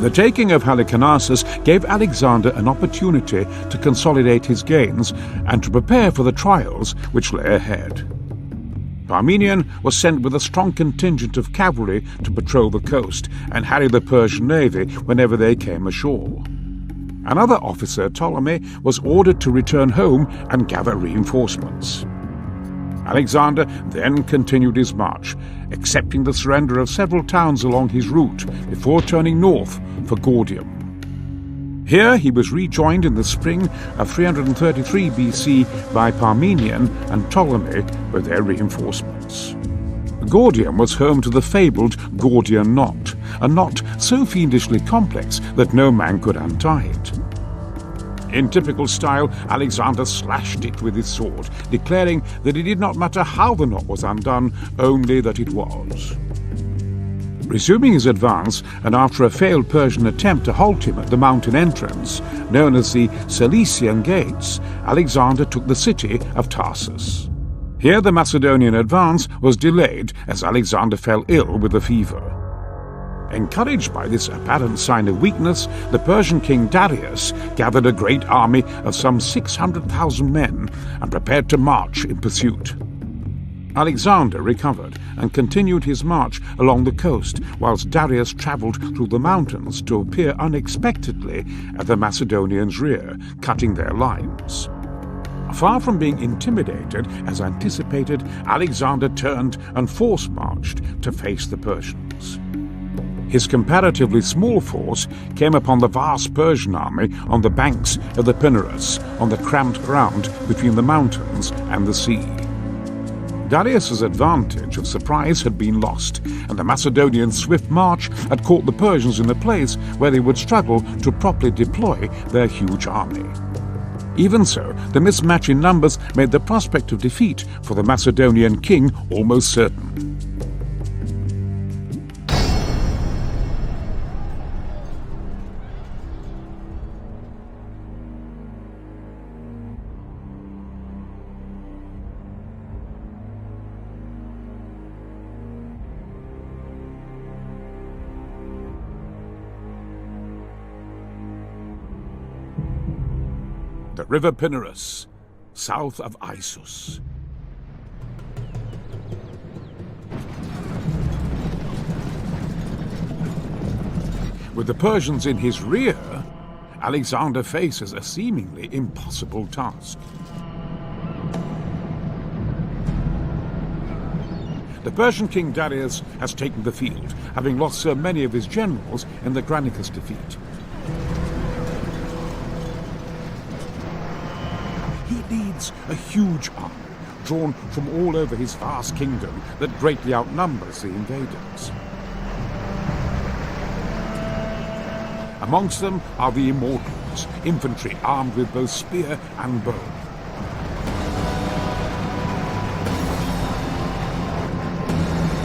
The taking of Halicarnassus gave Alexander an opportunity to consolidate his gains and to prepare for the trials which lay ahead. Parmenion was sent with a strong contingent of cavalry to patrol the coast and harry the Persian navy whenever they came ashore. Another officer, Ptolemy, was ordered to return home and gather reinforcements. Alexander then continued his march, accepting the surrender of several towns along his route before turning north for Gordium. Here he was rejoined in the spring of 333 BC by Parmenion and Ptolemy with their reinforcements. Gordium was home to the fabled Gordian knot, a knot so fiendishly complex that no man could untie it. In typical style, Alexander slashed it with his sword, declaring that it did not matter how the knot was undone, only that it was. Resuming his advance, and after a failed Persian attempt to halt him at the mountain entrance, known as the Cilician Gates, Alexander took the city of Tarsus. Here the Macedonian advance was delayed as Alexander fell ill with a fever. Encouraged by this apparent sign of weakness, the Persian king Darius gathered a great army of some 600,000 men and prepared to march in pursuit. Alexander recovered and continued his march along the coast, whilst Darius travelled through the mountains to appear unexpectedly at the Macedonians' rear, cutting their lines. Far from being intimidated, as anticipated, Alexander turned and force-marched to face the Persians. His comparatively small force came upon the vast Persian army on the banks of the Pinarus, on the cramped ground between the mountains and the sea. Darius's advantage of surprise had been lost, and the Macedonians' swift march had caught the Persians in a place where they would struggle to properly deploy their huge army. Even so, the mismatch in numbers made the prospect of defeat for the Macedonian king almost certain. The river Pinarus, south of Issos. With the Persians in his rear, Alexander faces a seemingly impossible task. The Persian king Darius has taken the field, having lost so many of his generals in the Granicus defeat. He leads a huge army, drawn from all over his vast kingdom that greatly outnumbers the invaders. Amongst them are the Immortals, infantry armed with both spear and bow.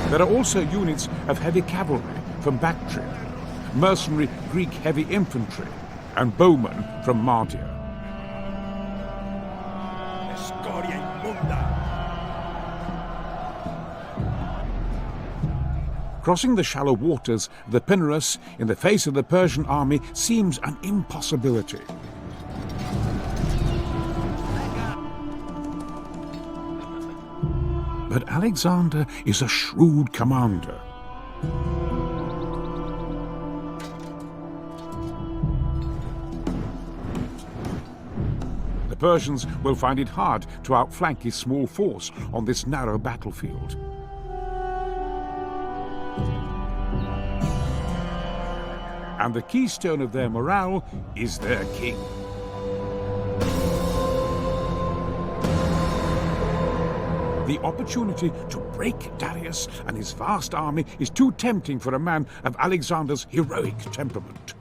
There are also units of heavy cavalry from Bactria, mercenary Greek heavy infantry, and bowmen from Mardia. Crossing the shallow waters of the Pinarus in the face of the Persian army seems an impossibility. But Alexander is a shrewd commander. The Persians will find it hard to outflank his small force on this narrow battlefield. And the keystone of their morale is their king. The opportunity to break Darius and his vast army is too tempting for a man of Alexander's heroic temperament.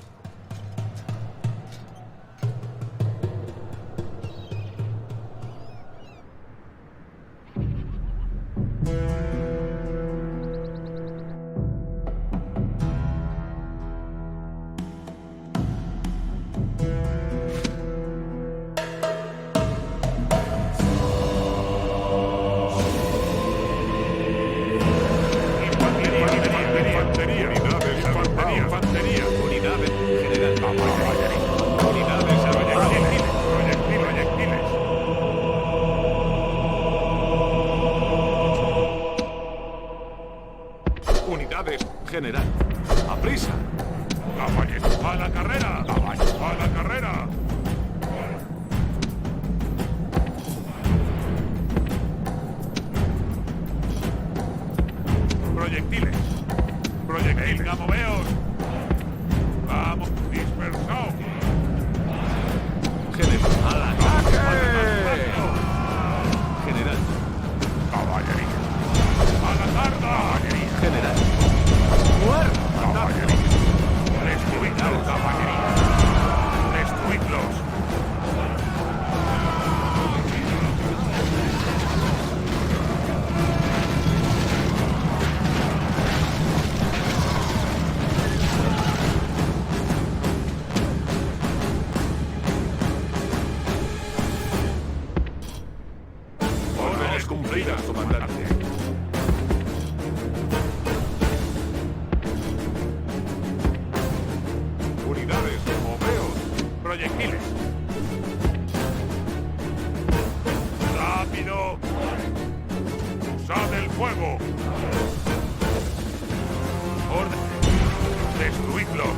General, a prisa. Caballeros, a la carrera. Caballeros, a la carrera. Proyectiles. Proyectiles. Venga, moveos. Vamos, dispersaos. General, al ataque. General. Caballería. A la carga. Caballería. General. Muerto. Caballería. Destruidlos, caballería. Destruidlos. Órdenes cumplidas, comandante. Unidades, moveos. Proyectiles. ¡Rápido! ¡Usad el fuego! ¡Orden! ¡Destruidlo!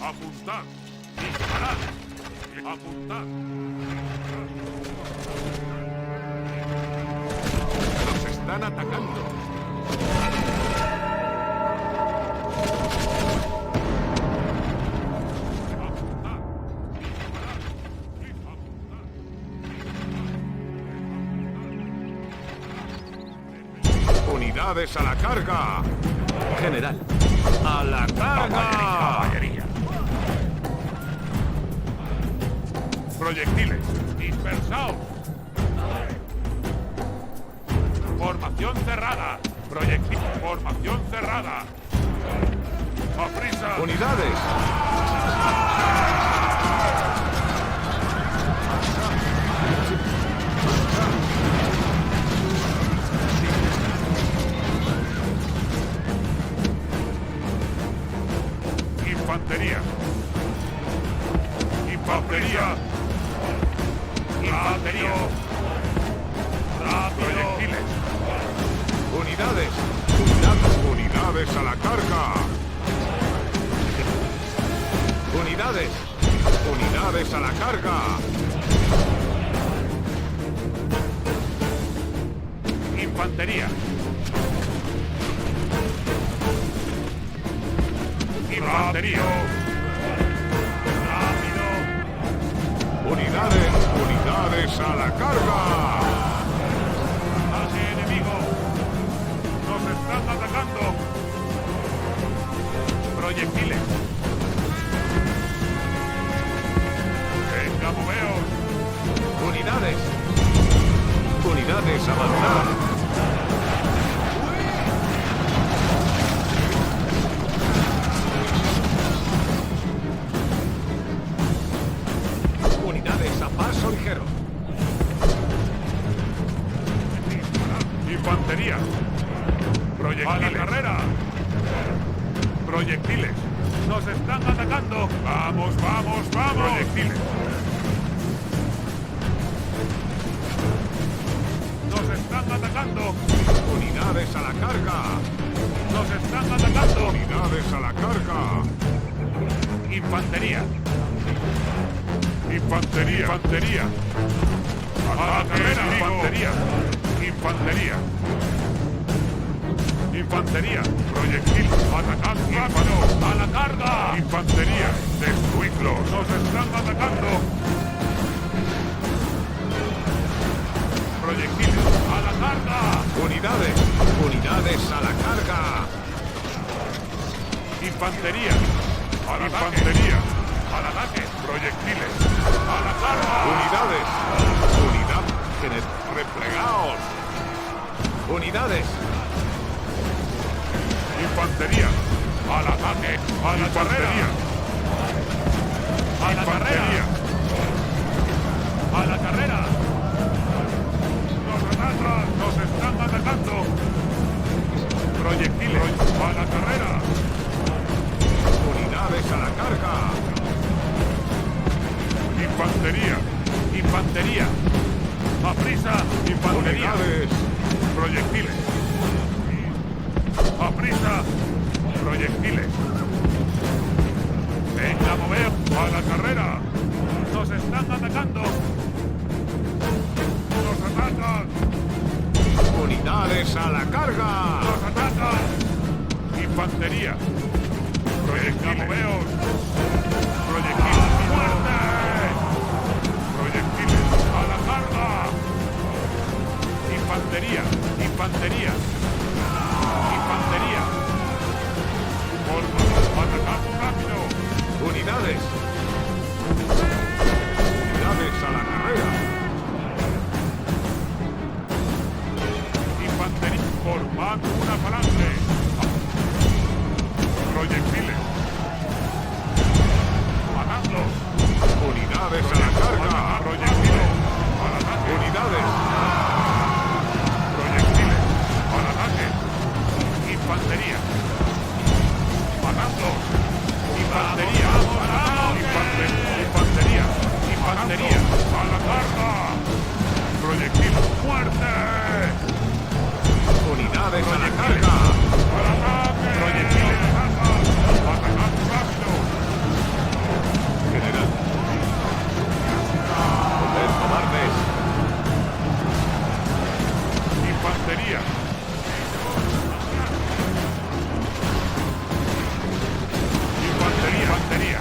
¡Apuntad! ¡Disparad! ¡Apuntad! ¡Nos están atacando! ¡Apuntad! ¡Disparad! ¡Apuntad! ¡Unidades a la carga! General, a la carga. Caballería. Proyectiles, dispersaos. Formación cerrada. Proyectil, formación cerrada. ¡A prisa! Unidades. Infantería. Infantería. Infantería. Rápido. Proyectiles. Unidades. Unidades a la carga. Unidades. Unidades a la carga. Infantería. Infantería. Rápido. Unidades a la carga. Ataque enemigo. Nos están atacando. Proyectiles. Venga, moveos. Unidades. Unidades avanzar. Unidades a paso ligero. Infantería. Proyectiles. A la carrera. Proyectiles. Nos están atacando. Vamos, vamos, vamos. Proyectiles. Nos están atacando. Unidades a la carga. Nos están atacando. Unidades a la carga. Infantería. Infantería. Infantería. A la carrera. Infantería. Infantería. Infantería. Proyectil. Atacad rápido. A la carga. Infantería. Destruidlos. Nos están atacando. Proyectiles. ¡A la carga! Unidades. Unidades a la carga. Infantería. Al infantería. Al ataque. Proyectiles. A la carga. Unidades. Replegaos. Unidades. Infantería. Al ataque. A la carrera. A la carrera. A la carrera. Nos atacan. Nos están atacando. Proyectiles. A la carrera. Unidades a la carga. Infantería. Infantería. A prisa. Infantería. Unidades. Proyectiles. A prisa. Proyectiles. Venga, moveos. A la carrera. Nos están atacando. Nos atacan. Unidades a la carga. Nos atacan. Infantería. Proyectiles. Moveos. Proyectiles. ¡Muerte! Proyectiles. A la carga. Infantería. Infantería. Infantería. Por favor, atacad rápido. Unidades. Unidades a la carrera. Infantería. Formad una falange. Proyectiles. Matadlos. Unidades a la carga. Proyectiles. Al ataque. Unidades. Proyectiles. Al ataque. Infantería. Matadlos. Infantería. Infantería. Infantería. A la carga. Proyectiles. ¡Muerte! Unidades a la carga. ¡Al ataque! Proyectiles. ¡Atacad rápido! General. Poder cobardes. Infantería. Infantería. Infantería.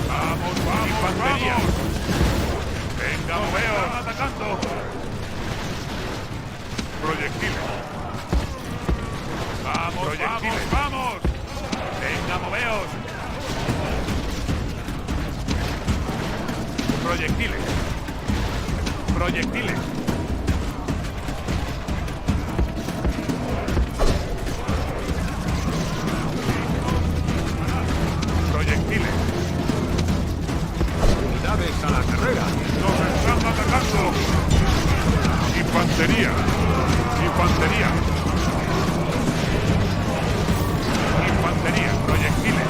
Vamos, vamos, infantería. Vamos. Venga, veo. Están atacando. Proyectiles. Vamos, proyectiles. Vamos. Venga, moveos. Proyectiles. Proyectiles. Proyectiles. Unidades a la carrera. Nos están atacando. Infantería. Infantería. Infantería. Proyectiles.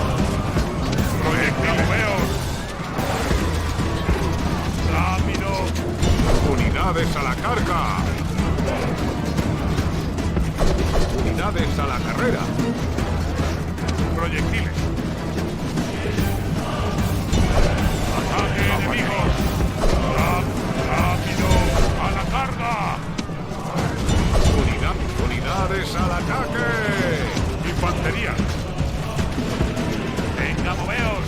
Proyectiles. Veos. Rápido. Unidades a la carga. Unidades a la carrera. Proyectiles. Ataque enemigos. Rápido. A la carga. Unidades al ataque. Infantería. Venga, moveos.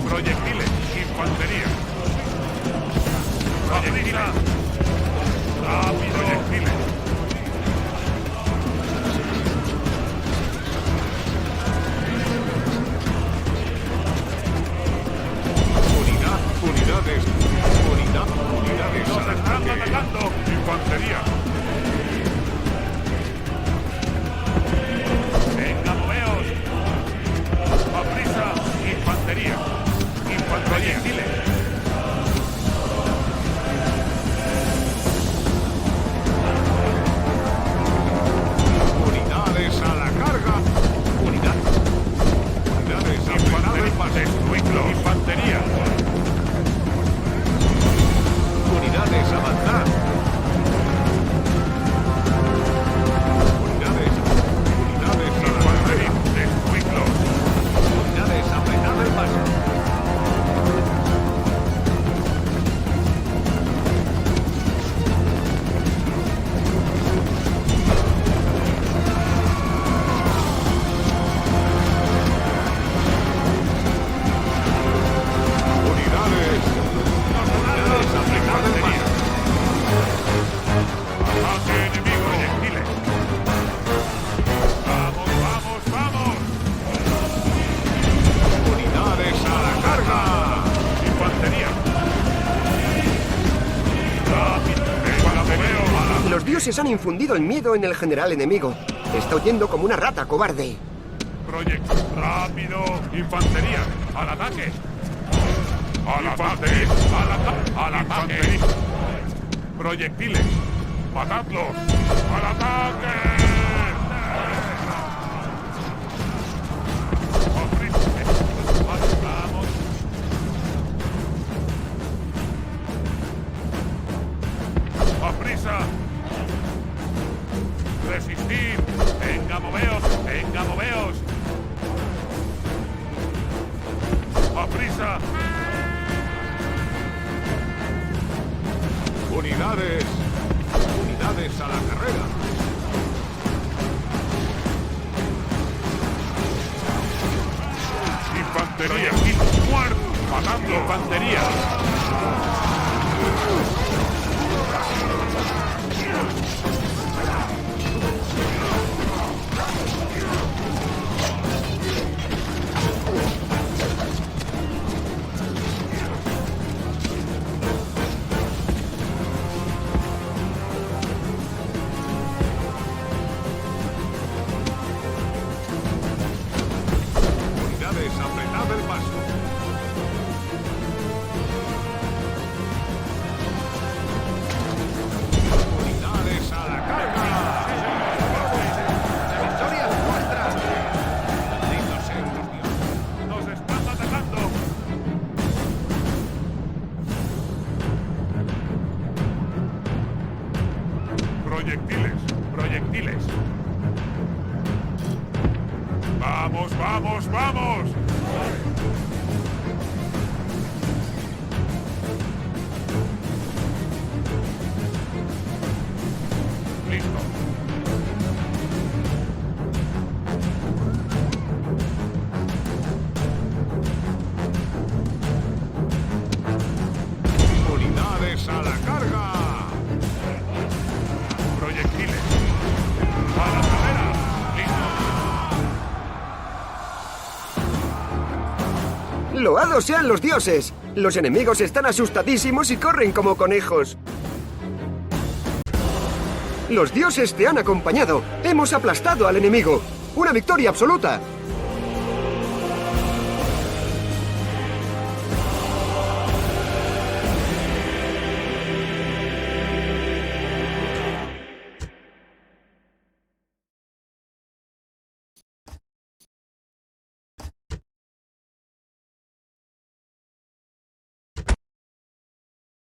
Proyectiles. Infantería. Proyectiles. Rápido. Proyectiles. dioses han infundido el miedo en el general enemigo. Está huyendo como una rata cobarde. Proyecto rápido. Infantería. Al ataque. Al ataque. Al ataque. Proyectiles. Matadlos. Al ataque. Vamos. A prisa. Resistir. Venga, moveos. Venga, moveos. A prisa. Unidades. Unidades a la carrera. Infantería. Muerto. Matando. Infantería. Unidades, apretad el paso. Unidades a la carga. La victoria es nuestra. Benditos sean los dioses. Nos están atacando. Proyectiles. Proyectiles. Vamos, vamos, vamos. Listo. Unidades a la carga. Proyectiles. A la carrera. Listo. ¡Loados sean los dioses! Los enemigos están asustadísimos y corren como conejos. Los dioses te han acompañado. Hemos aplastado al enemigo. ¡Una victoria absoluta!